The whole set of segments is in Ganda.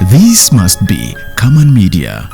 This must be Common Media.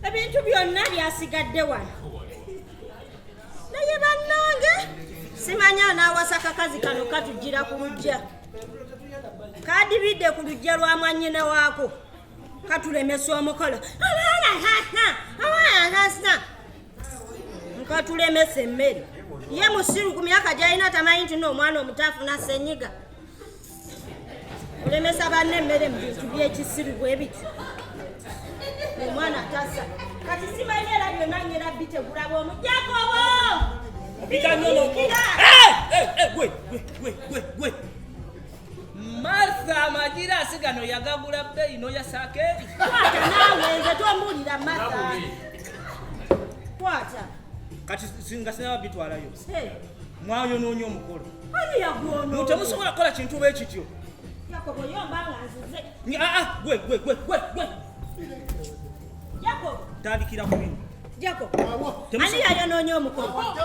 Ebintu byonna byasigadde wano. Naye bannange simanya naawasa kakazi kano katujjira ku lujja. Kadibidde ku lujja lwa mwannyine waako. Katulemesa omukolo. Nkatulemesa emmere. Ye musiru ku myaka gy'alina tamanyi nti n'omwana omutaafu na ssenyiga. Olemesa banne emmere mu bintu by'ekisiru bwe biti. Omwana tasa. Kati simanyi era byonna nnyera bitegula bw'omujjako obo. Gwe. Martha Magira asigano yagagula bbeyi n'oyasako eri. Kwata naawe nze tombulira Martha. Kwata. Kati singa sinaba bitwalayo. Mwayonoonye omukolo. Ani yagwono? Temusobola kukola kintu bwe kityo. Yakobo yomba nga nzize. Gwe. Yakobo. Tandikira ku bino. Jakobo. Ani yayonoonye omukolo?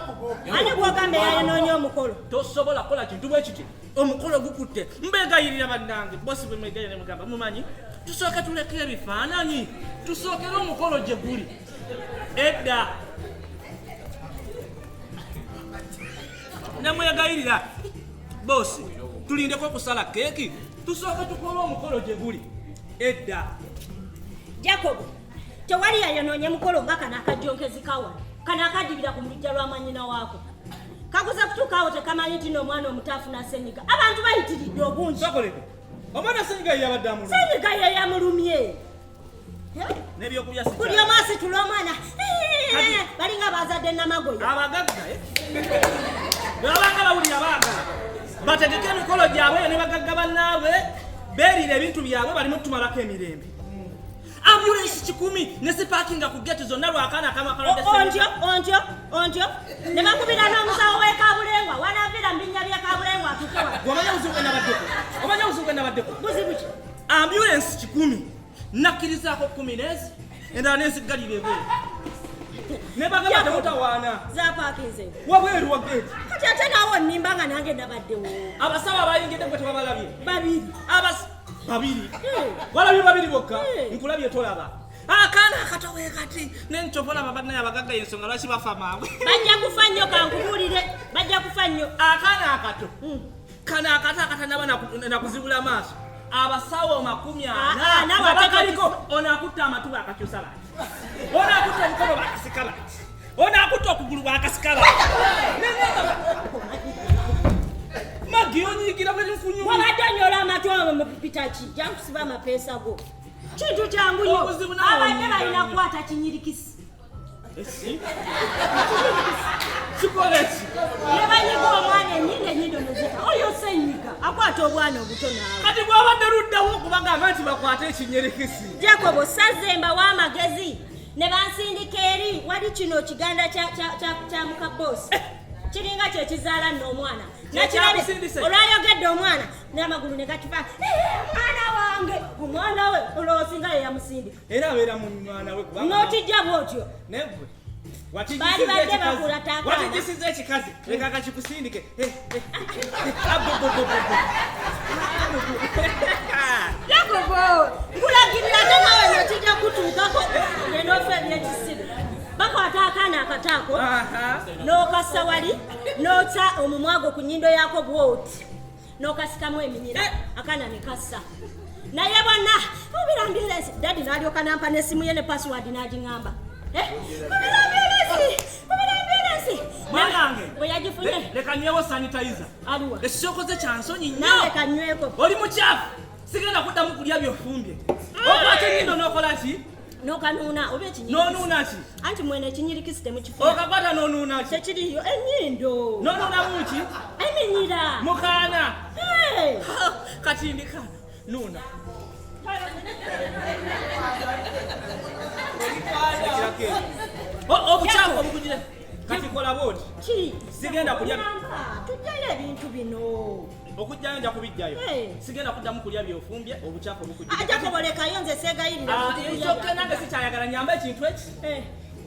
Ani gwogambe yayonoonye omukolo? Tosobola kukola kintu bwe kityo. Omukolo gukutte. Mbegayirira bannange. Bosi bwe mwegayirira mugamba mumanyi. Tusooke tuleke ebifaananyi. Tusookere omukolo gye guli. Edda. Namwegayirira. Bosi. Tulindeko okusala keeki. Tusooke tukole omukolo gye guli. Edda. Jakobo. Tewali yayonoonye mukolo nga kana akajjonkezi kawa. Kana akadibira ku lujja lwa mwannyina waako. Kakuza kutuukaawo tekamanyi nti n'omwana omutaafu na ssenyiga. Abantu bayitiridde obungi. Sokoleko. Omwana ssenyiga ye yabadde amulumye. Ssenyiga ye yamulumye. N'ebyokulya si buli omu asitula omwana. Balinga bazadde namagoya. Abagagga babanga bawulira baagala. Bategeke emikolo gyabwe ne bagagga bannaabwe beerira ebintu byabwe balimu tumalako emirembe. Ambulance 10 ne sipakinga ku gate zonna lwakaana akamakalo ontyo ne bakubira n'omusawo w'ekabulengwa wanaavira mu binnya by'ekabulengwa atukewa. Omanya buzibu nabaddeko. Buzibu ki? Ambulance 10 nakkirizaako 10 n'ezi endala n'ensigalira ebweru. Ne bagamba temutawaana. Zaapakinze. Wabweru wa gate. Kati ate naawe onnimba nga nange nabaddewo. Abasawo abayingidde gwe tebabalabye. Babiri. Walabye babiri bokka. Nkulabye tolaba. Akaana akato we kati n'encopola babannaye abagagga y'ensonga lwaki bafa maabwe. Bajja kufa nnyo kankubuulire. Bajja kufa nnyo. Akaana akato. Kana akato akatanaba nakuzibula maaso. Abasawo 40 nabakaliko onakutta amatu bakakyusa bati. Onakutta omukono bakasika bati. Onakutta okugulu bakasika bati. Magiyonyigira bwe nfunyu. Wabadde onyola amatu mu pitaki. Jankusiba amapeesa go. Kintu kyangu nnyo. Abadde balina kukwata kinyirikisi. Sikolesi. Ne banyiga omwana ennyindo nezita. Oyo ssenyiga akwata obwana obuto naawe. Kati bw'abadde luddawo okubagamba nti bakwate ekinyirikisi. Jakobo Sazemba w'amagezi ne bansindika eri wali kino kiganda kya mukabosi. Kiringa kye kizaala n'omwana. Olwayogedde omwana n'amagulu ne gakifa. Omwana we olwosinga ye yamusindika. Era abeera mu mwana we kubanga. N'otijja bw'otyo. Nebwe. Bali badde bakula taakaana. Watigisiza ekikazi. Leka kakikusindike. Jakobo, nkulagirira ate nawe n'otijja kutuukako n'ofa ebyekisiru. Bakwata akaana akataako n'okassa wali Nota omumwago ku nnyindo yako bwoti. N'okasikamu eminyira akaana ne kassa. Naye bonna obirambiresi dadi n'alyoka nampa n'essimu ye ne password n'agiŋŋamba. Obirambiresi. Mwanange. Bwe yagifunye. Leka nywewo sanitizer. Aliwa. Ekisookoze kya nsonyi nnyo. Nawe kanyweko. Oli mukyafu. Sigenda kuddamu kulya byofumbye. Okwata ennyindo n'okola ki? N'okanuuna oba ekinyirikisi. N'onuuna ki? Anti mwene ekinyirikisi temukifuna. Okakwata n'onuuna ki? Tekiriyo ennyindo. N'onuunamu ki? Eminyira. Mukaana. Kati ndika nuuna. Obukyafu obukugire. Kati kola bwoti. Ki? Sigenda kulya. Tujjayo ebintu bino. Okujjayo nja kubijjayo. Sigenda kuddamu kulya byofumbye obukyafu obukugire. Ajja kubolekayo nze seegayirira. Ekyokke nange sikyayagala nyamba ekintu eki.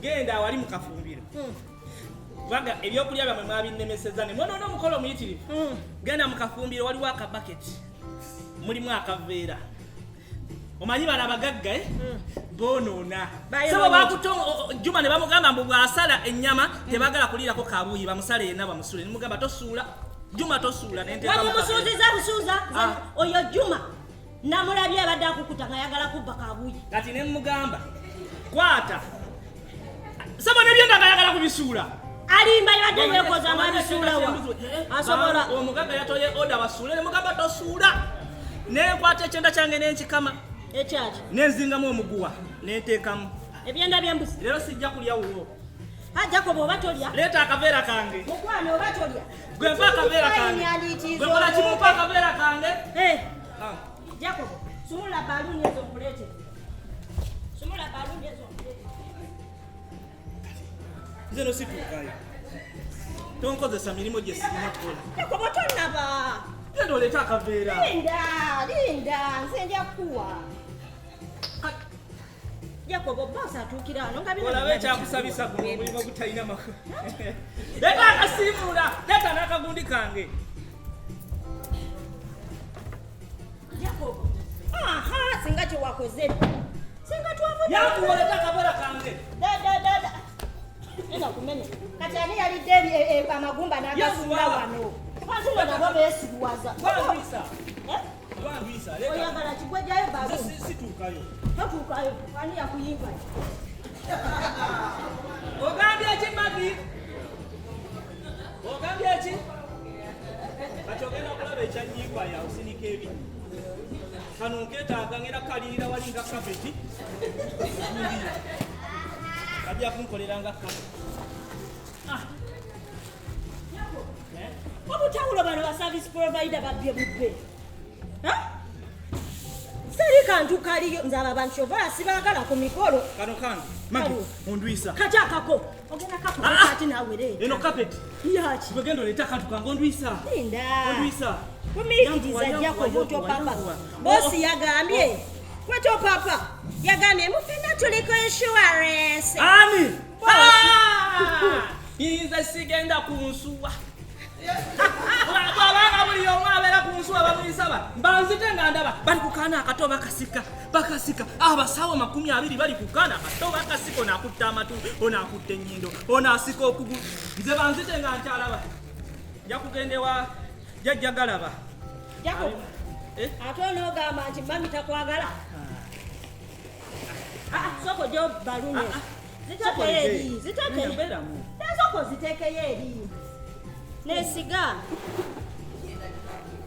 Genda awali mu kafumbiro. Baga ebyokulya byamwe mwabinnemeseza ne mwonoona omukolo omuyitirivu. Genda mu kafumbiro waliwo akabaketi. Mulimu akaveera. Omanyi bano abagagga boonoona. Sabo bakutonga Juma ne bamugamba mbu bw'asala ennyama tebagala kulirako kabuuyi bamusale yenna bamusule. Ne mugamba tosuula. Juma tosuula ne nteeka. Wamumusuuziza busuuza. Oyo Juma namulabye abadde akukuta nga ayagala kubba kabuuyi. Kati ne mugamba kwata. Sabo ne byonna nga ayagala kubisuula. Alimba yabadde yeekoza amabisuula wa. Asobola. Omugagga yatoye oda basuule ne mugamba tosuula. Ne nkwata ekyenda kyange n'enkikama. Ekyaki. Nenzingamu omuguwa neteekamu. Ebyenda by'embuzi. Leero sijja kulya wuwo. Jacob oba tolya. Leeta akaveera kange. Mukwane oba tolya. Gwe mpa akaveera kange. Gwe kola kimu mpa akaveera kange. Jacob, sumula baluni ezo kulete. Sumula baluni ezo kulete. Nze no situukayo. Tonkozesa mirimu gye sirina kukola. Jacob tonnaba. Genda oleeta akaveera. Linda, nze nja kuwa. Jacob boss atuukira ano nga bino. Olabe ekyakusabisa guno omulimu ogutalina makulu. Leeta akasiimuula, leeta n'akagundi kange. Jacob. Singa kye wakoze. Singa twavudde. Yakuwa leeta akaveera kange. Dada. Ena kumenya. Kati ani yalidde amagumba n'agasuula wano. Kwazino nabo beesibuwaza. Lwandwisa. Oyagala kigwejjayo baluni. Situukayo. Totuukayo. Ani yakuyimba? Ogambye ki Magi? Ogambye ki? Kati ogenda okulaba ekyanyimba yawe sinika ebi. Kano nkeetaaga ngenda kalirira wali nga kapeti. Kajja kunkolera nga kapeti. Obutawulo bano ba service provider babbye bubbe. Seri kantu kaliyo nze abo abantu oba sibaagala ku mikolo. Kano kange Magi ondwisa. Kati akako. Ogenda kako kati nawe eno kapeti. Yaki. Bwegenda oleeta akantu kange ondwisa. Linda. Ondwisa. Kumikiriza jjako boto papa. Bosi yagambye. Boto papa. Yagambye mufena tuliko insurance. Ani? Nze sigenda kunsuwa. Bwabanga buli omu abeera ku nsuwa bamuyisaba mbanzite nga ndaba bali ku kaana akato bakasika abasawo 20 bali ku kaana akato bakasika ono akutta amatu ono akutta ennyindo ono asika okugulu nze banzite nga nkyalaba nja kugenda ewa jjajja galaba. Jacob, ate onoogamba nti mami takwagala. Soko gyo baluni. Ziteekeyo eri. Ziteekeyo. Soko ziteekeyo eri. Nesiga.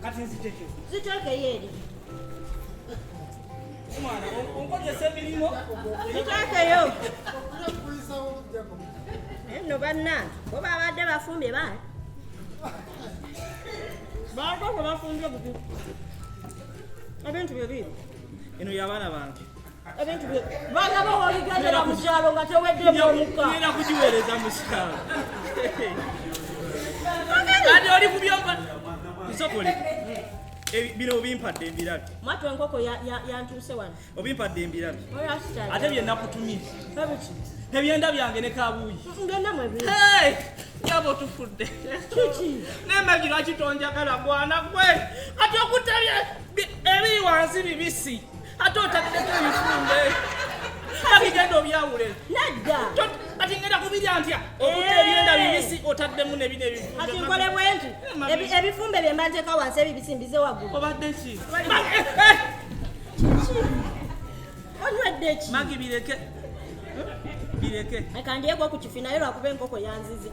Kati nziteekeyo. Ziteekeyo eri. Omwana onkozesa emirimu. Ziteekeyo. Nno bannange bo babadde bafumbye baali. Baako bafumbye buku. Ebintu bye bibi. Eno y'abaana bange. Ebintu bye. Baagaba woligendera mu kyalo nga teweddemu omukka. Ngenda kugiweereza mu kyalo. Kati oli ku byomba. Nsokole. Bino obimpadde embirabi. Mwatu enkoko yantuuse wano. Obimpadde embirabi. Oyasitala. Ate bye nakutumye. Ebiki. Ebyenda byange ne kabuuyi. Ngenda mu ebintu. Yaba otufudde. Kiki? N'emagi lwaki tonjagala gwana gwe. Kati okutalya ebiri wansi bibisi. Ate otaddeko ebifumbe. Kati genda obyawule. Nedda. Kati ngenda birya ntya okutta ebyenda bibisi otaddemu nebine kati nkole bwenti ebifumbe bye mba nteeka wansi ebibisi mbize waggulu obadde ki onywedde ki magi bireke kandyeko ku kifi naye lwakuba enkoko yanzize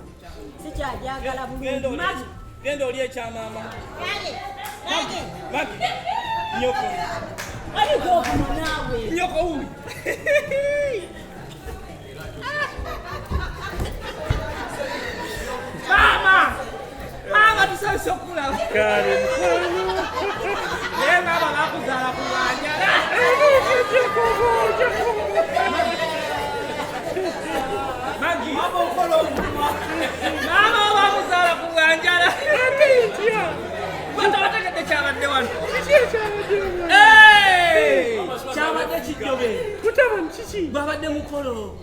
sikyajagala bulungi magi genda oli ekyamaama magi nyoko oligokuma naawe nyoko wuuli Mama tusalise okulaba naye ngaba bakuzaala ku lwanjala magi maama obamuzaala ku lwanjala batabategedde kyabadde wano kyabadde kijjobe gwabadde mukolo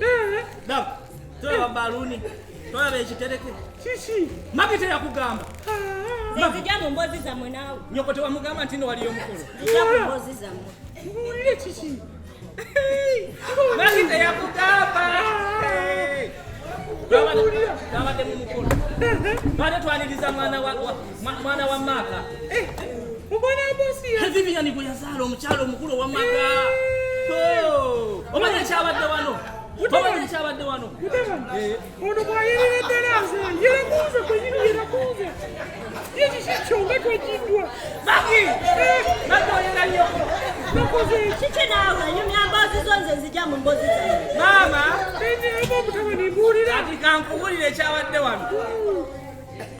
tolaba baluuni tolaba ekitereke magi teyakugamba zijja mu mbozi zammwe naawe nyoko tewamugamba nti waliyo omukolo zijja mu mbozi zammwe magi teyakugamba twabadde mu mukolo twate twaniriza mwana wa maaka viviani gwe yazaala omukyalo omukulu owamaka omanye ekyabadde wano ekyabadde wano ono bwayereredderanze yerakuuze kwenyini yerakuuze yekikikyonga twejiddwa nakoyerayo nakoze kiki naawe nyumya mbozi zo nze nzija mu mbozi zawe maama enyeema omutabani mbuulira ati kankubulire ekyabadde wano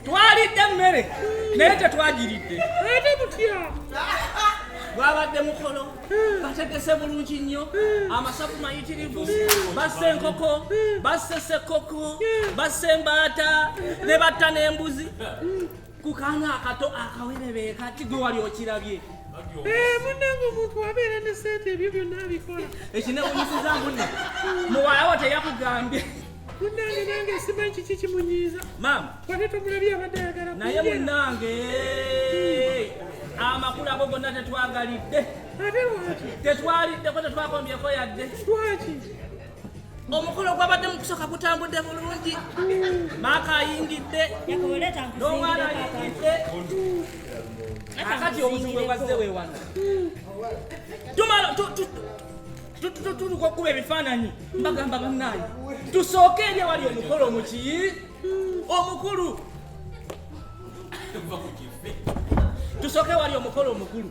twalidde emmere naye tetwagiridde ate mutya gwabadde mukolo bategese bulungi nnyo amasafu mayitirivu basse enkoko basse sekoko basse embaata ne batta n'embuzi ku kaana akato akawerebe kati gwe wali okirabye munnange omuntu abeera ne sente ebyo byonna abikola ekinewunyisiza munne muwalawo teyakugambye munnange nange simanyi kiki kimunyiiza maama wate tomulabye abadde ayagala naye munnange amakulu ago gonna tetwagalidde ate lwaki tetwaliddeko tetwakombyeko yadde lwaki omukolo gwabadde mukusooka gutambudde bulungi maaka ayingidde n'omwana ayingidde akati obuzibu bwe bwazze weewano tuluka okuba ebifaananyi mbagamba bannaayi tusooke eri awali omukolo omuki omukulu tusooke wali omukolo omukulu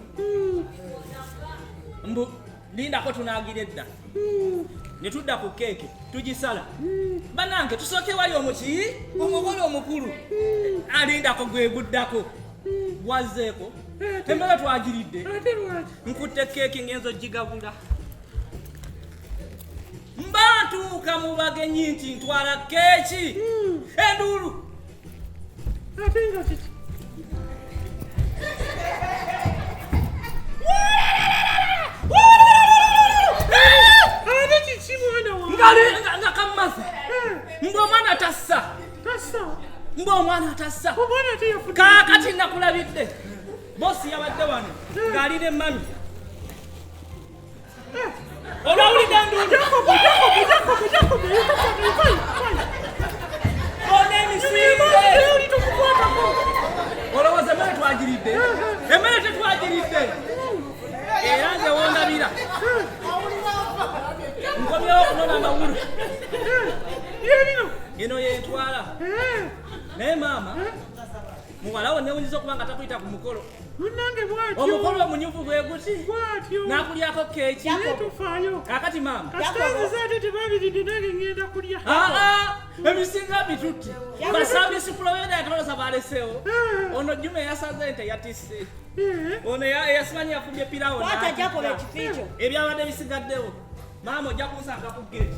mbu lindako tunaagira edda ne tudda ku keeke tugisala banange tusooke wali omuki omukolo omukulu alindako gweguddako wazzeeko emmere twagiridde ate lwaki nkutte keeki ngenzo gigabula mba ntuuka mu bagenyi nti ntwala keeki enduulu ate nga kiki ate kiki mwana nga kammaze mbu omwana tassa mbu omwana tassa omwana teyafudde kaakati nakulabidde bosi yabadde wano ng'ali ne mami olwawulidde nduulu olowooza emmere twagiridde emmere tetwagiridde era nze wondabira nkomyewo okunona amawulu eno yentwala naye maama muwalawo newunyiza okuba nga takuyita ku mukolo munnange bwatyo omukolo omunyuvu bwe guti bwatyo nakulyako keeki tufaayo akati maama kasitangisa ate tebabiridde nange ngenda kulya ebisinga bitutti basabisi pulowenda yatolosa balesewo ono juma yasaze nte yatisse ono yasimanyi yakubye pirawo watajjakola ekifiikyo ebyabadde bisigaddewo maama ojja kunsanga ku geeti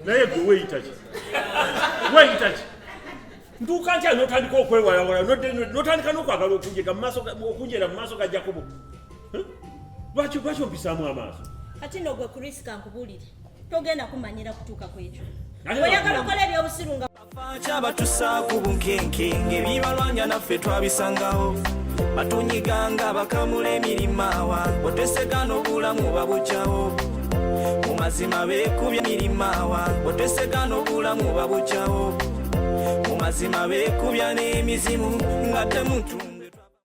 naye gwe weeyita ki ntuuka ntya notandika okwewalawala notandika n'okwagala okunjera mu maaso ga Jakobo lwaki ompisaamu amaaso kati nno gwe kurisika nkubuulire togenda kumanyira kutuuka ku ekyo oyagala okola ebyobusiru nga batussa ku bunkenkenge ebibalwanya naffe twabisangawo batunyiganga bakamula emirima wa otesegana obulamu babujjawo mazima beekubya mirimaawa otesegana obulamu babukyawo mu mazima beekubya n'emizimu nga temutunga